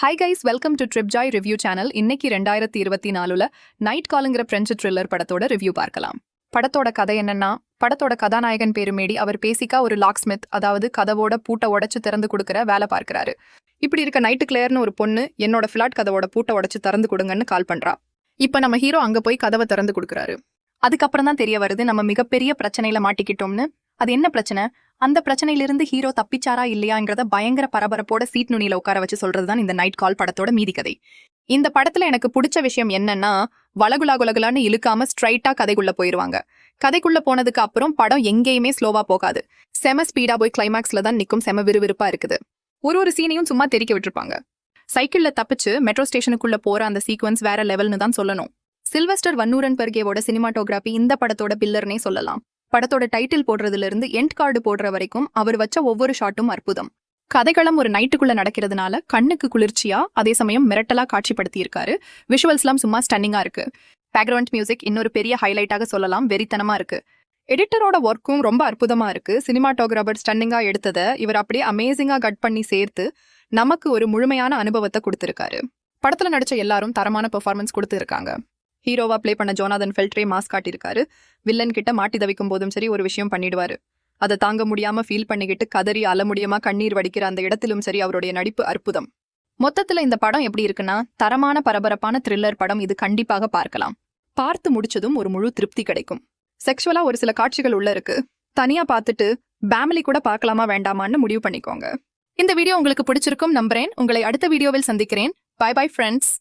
Hi guys, welcome to trip Joy review channel. இன்னைக்கு 2024ல night காலுங்கிற French thriller படத்தோட review பார்க்கலாம். படத்தோட கதை என்னன்னா, படத்தோட கதாநாயகன் பேரு மேடி. அவர் பேசிக்கா ஒரு லாக் ஸ்மித், அதாவது கதவோட பூட்டை உடைச்சு திறந்து கொடுக்குற வேலை பார்க்கிறாரு. இப்படி இருக்க நைட்டு கிளேர்னு ஒரு பொண்ணு என்னோட ஃபிளாட் கதவோட பூட்டை உடைச்சு திறந்து கொடுங்கன்னு கால் பண்றா. இப்ப நம்ம ஹீரோ அங்க போய் கதவை திறந்து கொடுக்குறாரு. அதுக்கப்புறம் தான் தெரிய வருது நம்ம மிகப்பெரிய பிரச்சனையில மாட்டிக்கிட்டோம்னு. அது என்ன பிரச்சனை, அந்த பிரச்சனையிலிருந்து ஹீரோ தப்பிச்சாரா இல்லையாங்கிறத பயங்கர பரபரப்போட சீட் நுனியில உட்கார வச்சு சொல்றதுதான் இந்த நைட் கால் படத்தோட மீதி கதை. இந்த படத்துல எனக்கு பிடிச்ச விஷயம் என்னன்னா, வலகுலாகுலகுலான்னு இழுக்காம ஸ்ட்ரைட்டா கதைக்குள்ள போயிருவாங்க. கதைக்குள்ள போனதுக்கு அப்புறம் படம் எங்கேயுமே ஸ்லோவா போகாது. செம ஸ்பீடா போய் கிளைமேக்ஸ்ல தான் நிக்கும். செம விறுவிறுப்பா இருக்குது. ஒரு சீனையும் சும்மா தெரிக்க விட்டுருப்பாங்க. சைக்கிள்ல தப்பிச்சு மெட்ரோ ஸ்டேஷனுக்குள்ள போற அந்த சீக்வன்ஸ் வேற லெவல்னு தான் சொல்லணும். சில்வஸ்டர் வன்னூரன் பெர்கேவோட சினிமாட்டோகிராபி இந்த படத்தோட பில்லர்னே சொல்லலாம். படத்தோட டைட்டில் போடுறதுல இருந்து எண்ட் கார்டு போடுற வரைக்கும் அவர் வச்ச ஒவ்வொரு ஷாட்டும் அற்புதம். கதைகளம் ஒரு நைட்டுக்குள்ள நடக்கிறதுனால கண்ணுக்கு குளிர்ச்சியா, அதே சமயம் மிரட்டலா காட்சிப்படுத்தி இருக்காரு. விஷுவல்ஸ்லாம் சும்மா ஸ்டன்னிங்கா இருக்கு. பேக்ரவுண்ட் மியூசிக் இன்னொரு பெரிய ஹைலைட்டாக சொல்லலாம். வெறித்தனமா இருக்கு. எடிட்டரோட ஒர்க்கும் ரொம்ப அற்புதமா இருக்கு. சினிமாட்டோகிராபர் ஸ்டன்னிங்கா எடுத்ததை இவர் அப்படியே அமேசிங்கா கட் பண்ணி சேர்த்து நமக்கு ஒரு முழுமையான அனுபவத்தை கொடுத்திருக்காரு. படத்துல நடிச்ச எல்லாரும் தரமான பெர்ஃபார்மன்ஸ் கொடுத்து இருக்காங்க. ஹீரோவா பிளே பண்ண ஜோனாதன் ஃபெல்ட்ரே மாஸ் காட்டியிருக்காரு. வில்லன் கிட்ட மாட்டி தவிக்கும் போதும் சரி ஒரு விஷயம் பண்ணிடுவாரு. அதை தாங்க முடியாம ஃபீல் பண்ணிக்கிட்டு கதறி அலமுடியமா கண்ணீர் வடிக்கிற அந்த இடத்திலும் சரி அவருடைய நடிப்பு அற்புதம். மொத்தத்துல இந்த படம் எப்படி இருக்குன்னா, தரமான பரபரப்பான த்ரில்லர் படம். இது கண்டிப்பாக பார்க்கலாம். பார்த்து முடிச்சதும் ஒரு முழு திருப்தி கிடைக்கும். செக்ஷுவலா ஒரு சில காட்சிகள் உள்ள இருக்கு. தனியா பார்த்துட்டு ஃபேமிலி கூட பார்க்கலாமா வேண்டாமான்னு முடிவு பண்ணிக்கோங்க. இந்த வீடியோ உங்களுக்கு பிடிச்சிருக்கும் நம்புறேன். உங்களை அடுத்த வீடியோவில் சந்திக்கிறேன். Bye bye friends.